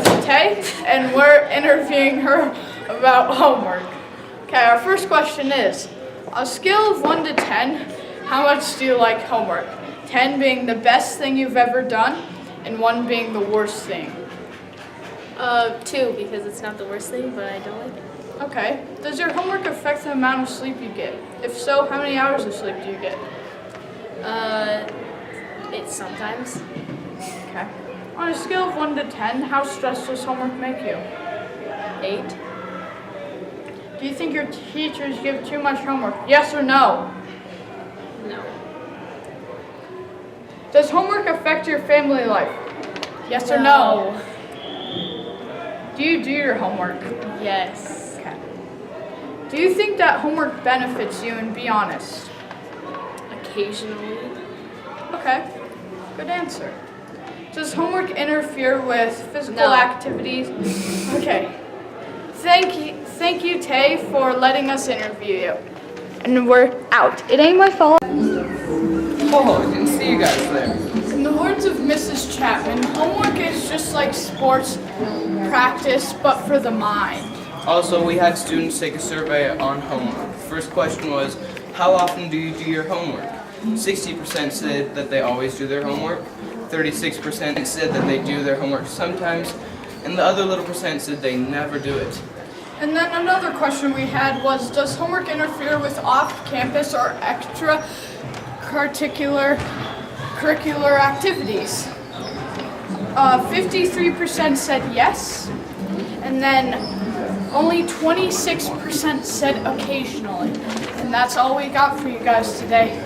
with Tay, and we're interviewing her about homework. Okay, our first question is, on a scale of 1 to 10, how much do you like homework? 10 being the best thing you've ever done, and 1 being the worst thing. 2, because it's not the worst thing, but I don't like it. Okay, does your homework affect the amount of sleep you get? If so, how many hours of sleep do you get? It's sometimes. Okay. On a scale of 1 to 10, how stressed does homework make you? 8. Do you think your teachers give too much homework? Yes or no? No. Does homework affect your family life? Yes or no? Do you do your homework? Yes. Okay. Do you think that homework benefits you, and be honest? Occasionally. Okay. Good answer. Does homework interfere with physical No. activities? Okay. Thank you, Tay, for letting us interview you. And we're out. It ain't my fault. Oh, I didn't see you guys there. In the words of Mrs. Chapman, homework is just like sports practice, but for the mind. Also, we had students take a survey on homework. First question was, how often do you do your homework? 60% said that they always do their homework. 36% said that they do their homework sometimes. And the other little percent said they never do it. And then another question we had was, does homework interfere with off-campus or curricular activities? 53% said yes, and then only 26% said occasionally. And that's all we got for you guys today.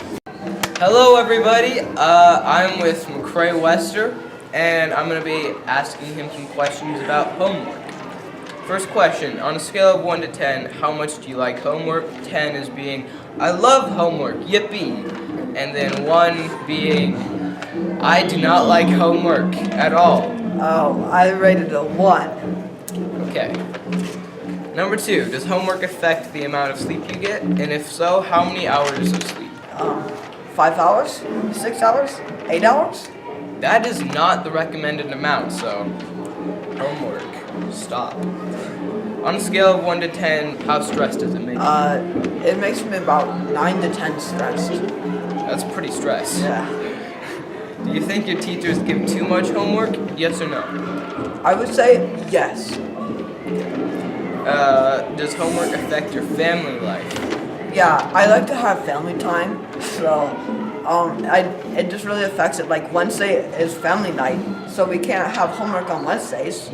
Hello, everybody. I'm with McCray Wester, and I'm going to be asking him some questions about homework. First question, on a scale of 1 to 10, how much do you like homework? 10 is being, I love homework, yippee. And then 1 being, I do not like homework at all. Oh, I rated a 1. Okay. Number 2, does homework affect the amount of sleep you get? And if so, how many hours of sleep? 5 hours? 6 hours? 8 hours? That is not the recommended amount, so homework, stop. On a scale of 1 to 10, how stressed does it make you? It makes me about 9 to 10 stressed. That's pretty stress. Yeah. Do you think your teachers give too much homework? Yes or no? I would say yes. Does homework affect your family life? Yeah, I like to have family time, so it just really affects it. Like Wednesday is family night, so we can't have homework on Wednesdays.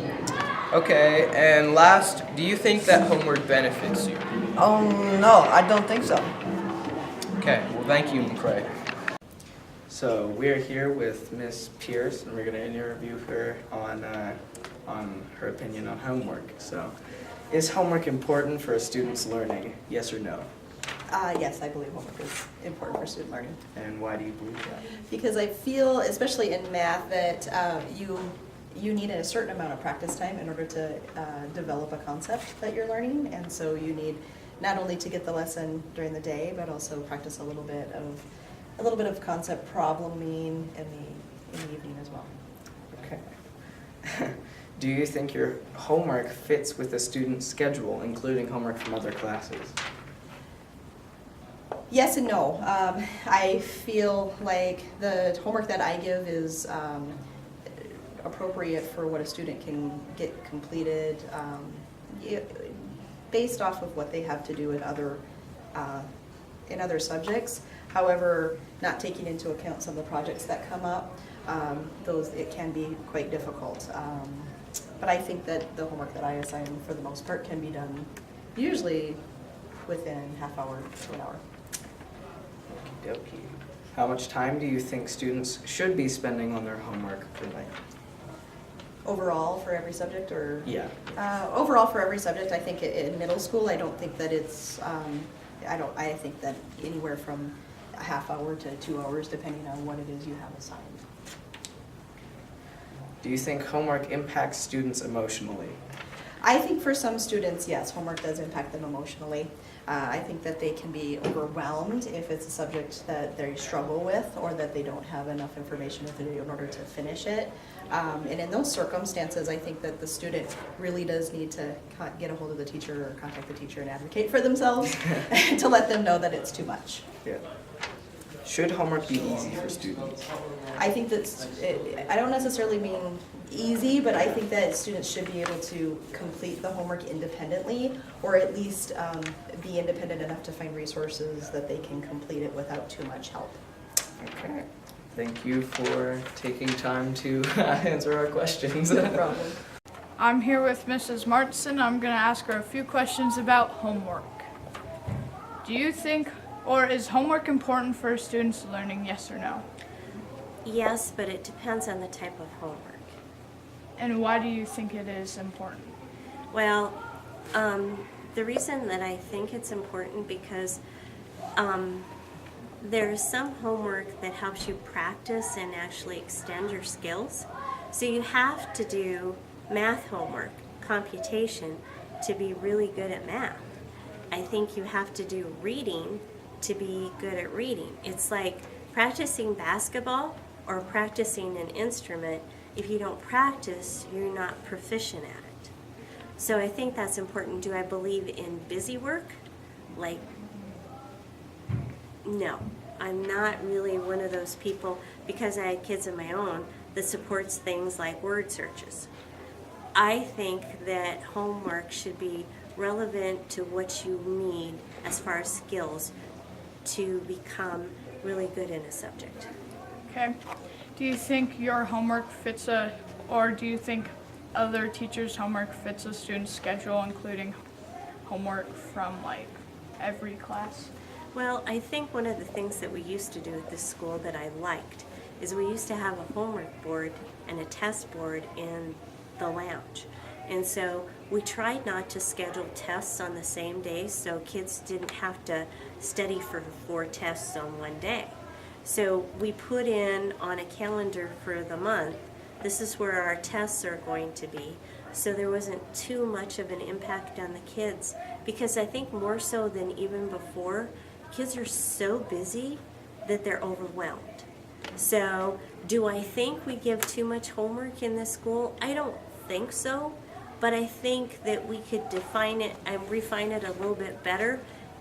Okay, and last, do you think that homework benefits you? No, I don't think so. Okay, well thank you, McCray. So we're here with Miss Pierce, and we're going to interview her on her opinion on homework. So, is homework important for a student's learning? Yes or no? Yes, I believe homework is important for student learning. And why do you believe that? Because I feel, especially in math, that you need a certain amount of practice time in order to develop a concept that you're learning, and so you need not only to get the lesson during the day, but also practice a little bit of concept probleming in the evening as well. Okay. Do you think your homework fits with a student's schedule, including homework from other classes? Yes and no. I feel like the homework that I give is appropriate for what a student can get completed based off of what they have to do in other subjects. However, not taking into account some of the projects that come up, it can be quite difficult. But I think that the homework that I assign for the most part can be done usually within half hour to an hour. Okey-dokey. How much time do you think students should be spending on their homework per night? Overall for every subject, or? Yeah. Overall for every subject, I think in middle school, I don't think that it's, I think that anywhere from a half hour to 2 hours, depending on what it is you have assigned. Do you think homework impacts students emotionally? I think for some students, yes, homework does impact them emotionally. I think that they can be overwhelmed if it's a subject that they struggle with or that they don't have enough information with it in order to finish it. And in those circumstances, I think that the student really does need to get a hold of the teacher or contact the teacher and advocate for themselves to let them know that it's too much. Yeah. Should homework be easy for students? I think I don't necessarily mean easy, but I think that students should be able to complete the homework independently, or at least be independent enough to find resources that they can complete it without too much help. Okay. Thank you for taking time to answer our questions. No problem. I'm here with Mrs. Martson. I'm going to ask her a few questions about homework. Do you think, or is homework important for a student's learning, yes or no? Yes, but it depends on the type of homework. And why do you think it is important? Well, the reason that I think it's important because there's some homework that helps you practice and actually extend your skills. So you have to do math homework, computation, to be really good at math. I think you have to do reading to be good at reading. It's like practicing basketball or practicing an instrument. If you don't practice, you're not proficient at it. So I think that's important. Do I believe in busy work? Like, no. I'm not really one of those people, because I had kids of my own, that supports things like word searches. I think that homework should be relevant to what you need as far as skills to become really good in a subject. Okay. Do you think your homework fits or do you think other teachers' homework fits a student's schedule, including homework from like every class? Well, I think one of the things that we used to do at this school that I liked is we used to have a homework board and a test board in the lounge. And so we tried not to schedule tests on the same day so kids didn't have to study for 4 tests on one day. So we put in on a calendar for the month, this is where our tests are going to be. So there wasn't too much of an impact on the kids, because I think more so than even before, kids are so busy that they're overwhelmed. So do I think we give too much homework in this school? I don't think so, but I think that we could define it and refine it a little bit better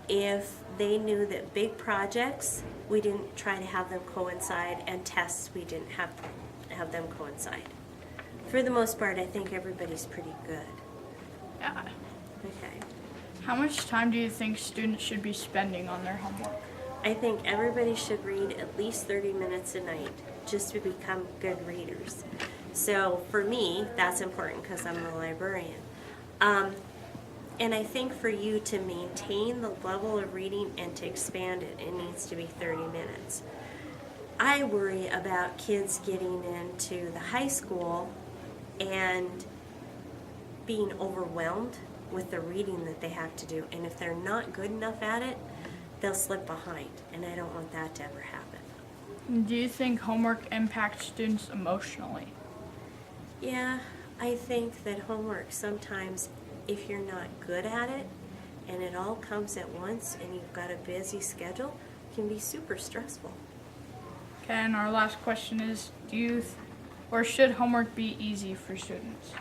if they knew that big projects, we didn't try to have them coincide, and tests, we didn't have them coincide. For the most part, I think everybody's pretty good. Yeah. Okay. How much time do you think students should be spending on their homework? I think everybody should read at least 30 minutes a night just to become good readers. So for me, that's important because I'm a librarian. And I think for you to maintain the level of reading and to expand it, it needs to be 30 minutes. I worry about kids getting into the high school and being overwhelmed with the reading that they have to do. And if they're not good enough at it, they'll slip behind. And I don't want that to ever happen. Do you think homework impacts students emotionally? Yeah, I think that homework sometimes, if you're not good at it and it all comes at once and you've got a busy schedule, can be super stressful. Okay, and our last question is, or should homework be easy for students?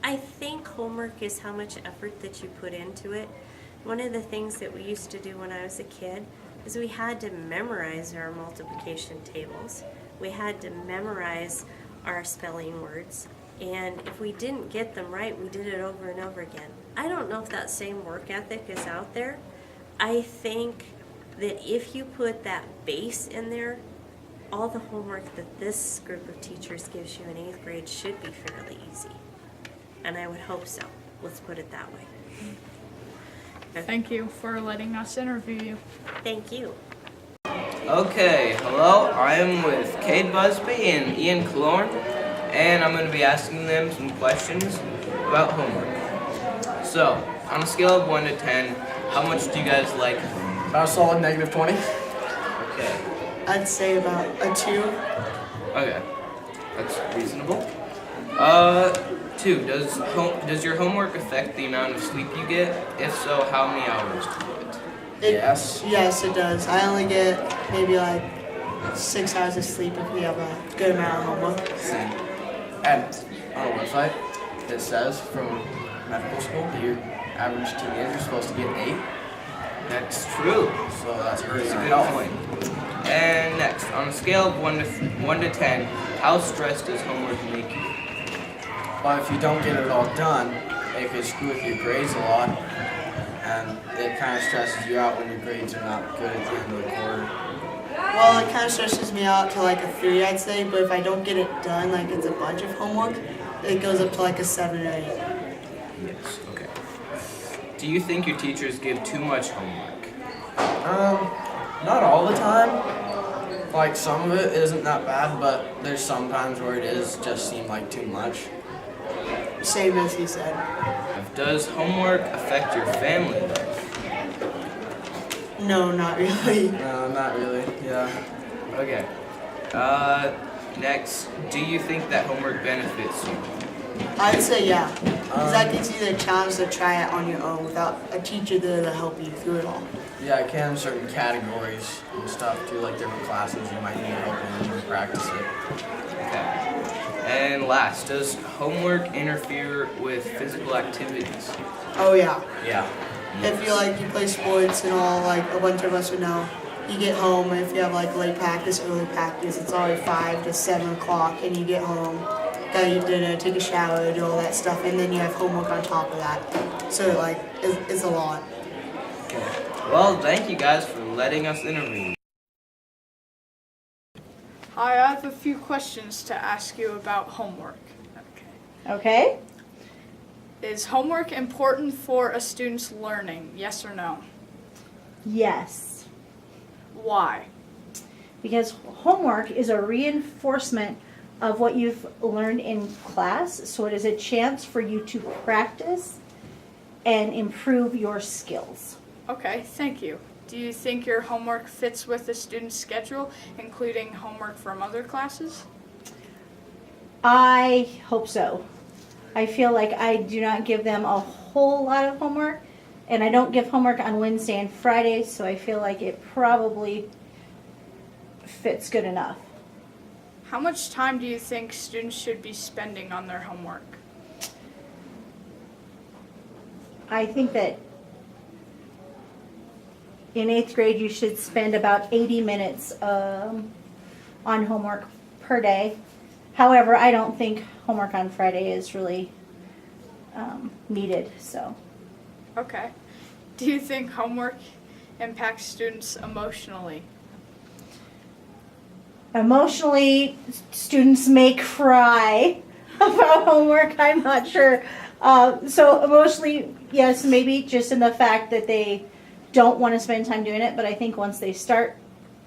I think homework is how much effort that you put into it. One of the things that we used to do when I was a kid is we had to memorize our multiplication tables. We had to memorize our spelling words. And if we didn't get them right, we did it over and over again. I don't know if that same work ethic is out there. I think that if you put that base in there, all the homework that this group of teachers gives you in 8th grade should be fairly easy. And I would hope so. Let's put it that way. Thank you for letting us interview you. Thank you. Okay, hello, I am with Cade Busby and Ian Clorn, and I'm going to be asking them some questions about homework. So, on a scale of 1 to 10, how much do you guys like homework? About a solid -20. Okay, I'd say about a 2. okay, that's reasonable. 2. Does your homework affect the amount of sleep you get? If so, how many hours do you get? Yes. Yes, it does. I only get maybe like 6 hours of sleep if we have a good amount of homework. Same. And on a website, it says from medical school that your average teenager is supposed to get 8. That's true. So that's hurting That's a our good health. point. And next, on a scale of 1 to 10, how stressed does homework make you? Well, if you don't get it all done, it could screw with your grades a lot, and it kind of stresses you out when your grades are not good at the end of the quarter. Well, it kind of stresses me out to like a 3, I'd say, but if I don't get it done, like it's a bunch of homework, it goes up to like a 7 or 8. Yes. Okay. Do you think your teachers give too much homework? Not all the time. Like, some of it isn't that bad, but there's some times where it is just seem like too much. Same as he said. Does homework affect your family life? No, not really. No, not really. Yeah. Okay. Next, do you think that homework benefits you? I'd say yeah. Because that gives you the chance to try it on your own without a teacher there to help you through it all. Yeah, I can in certain categories and stuff too, like different classes you might need help in to practice it. Okay. And last, does homework interfere with physical activities? Oh yeah. Yeah. If you play sports and all, like a bunch of us would know, you get home and if you have like late practice, early practice, it's already 5 to 7 o'clock and you get home, gotta eat dinner, take a shower, do all that stuff, and then you have homework on top of that. So like, it's a lot. Okay. Well, thank you guys for letting us interview. Hi, I have a few questions to ask you about homework. Okay. Okay. Is homework important for a student's learning? Yes or no? Yes. Why? Because homework is a reinforcement of what you've learned in class, so it is a chance for you to practice and improve your skills. Okay, thank you. Do you think your homework fits with the student's schedule, including homework from other classes? I hope so. I feel like I do not give them a whole lot of homework, and I don't give homework on Wednesday and Friday, so I feel like it probably fits good enough. How much time do you think students should be spending on their homework? I think that in 8th grade you should spend about 80 minutes on homework per day. However, I don't think homework on Friday is really needed, so. Okay. Do you think homework impacts students emotionally? Emotionally, students may cry about homework, I'm not sure. So emotionally, yes, maybe just in the fact that they don't want to spend time doing it, but I think once they start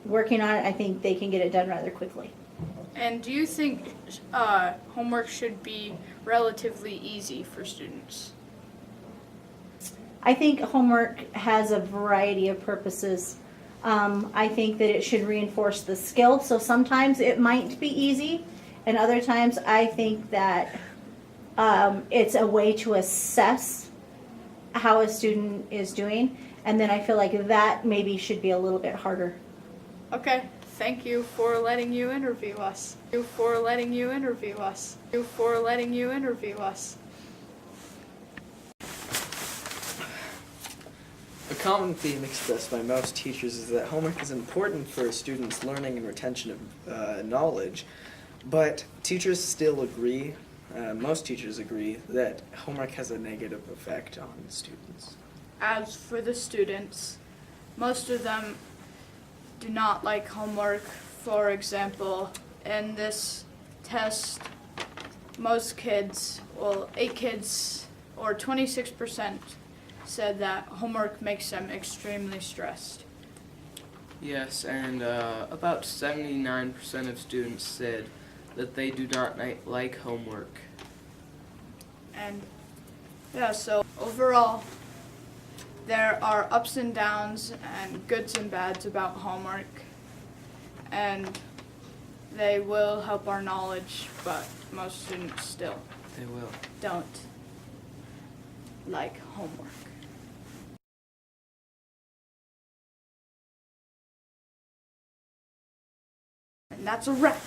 working on it, I think they can get it done rather quickly. And do you think homework should be relatively easy for students? I think homework has a variety of purposes. I think that it should reinforce the skill, so sometimes it might be easy, and other times I think that it's a way to assess how a student is doing, and then I feel like that maybe should be a little bit harder. Okay. Thank you for letting you interview us. Thank you for letting you interview us. Thank you for letting you interview us. A common theme expressed by most teachers is that homework is important for a student's learning and retention of knowledge, but teachers still agree, most teachers agree, that homework has a negative effect on students. As for the students, most of them do not like homework. For example, in this test, most kids, well, 8 kids, or 26%, said that homework makes them extremely stressed. Yes, and about 79% of students said that they do not like homework. And yeah, so overall, there are ups and downs and goods and bads about homework. And they will help our knowledge, but most students still They will. don't like homework. And that's a wrap.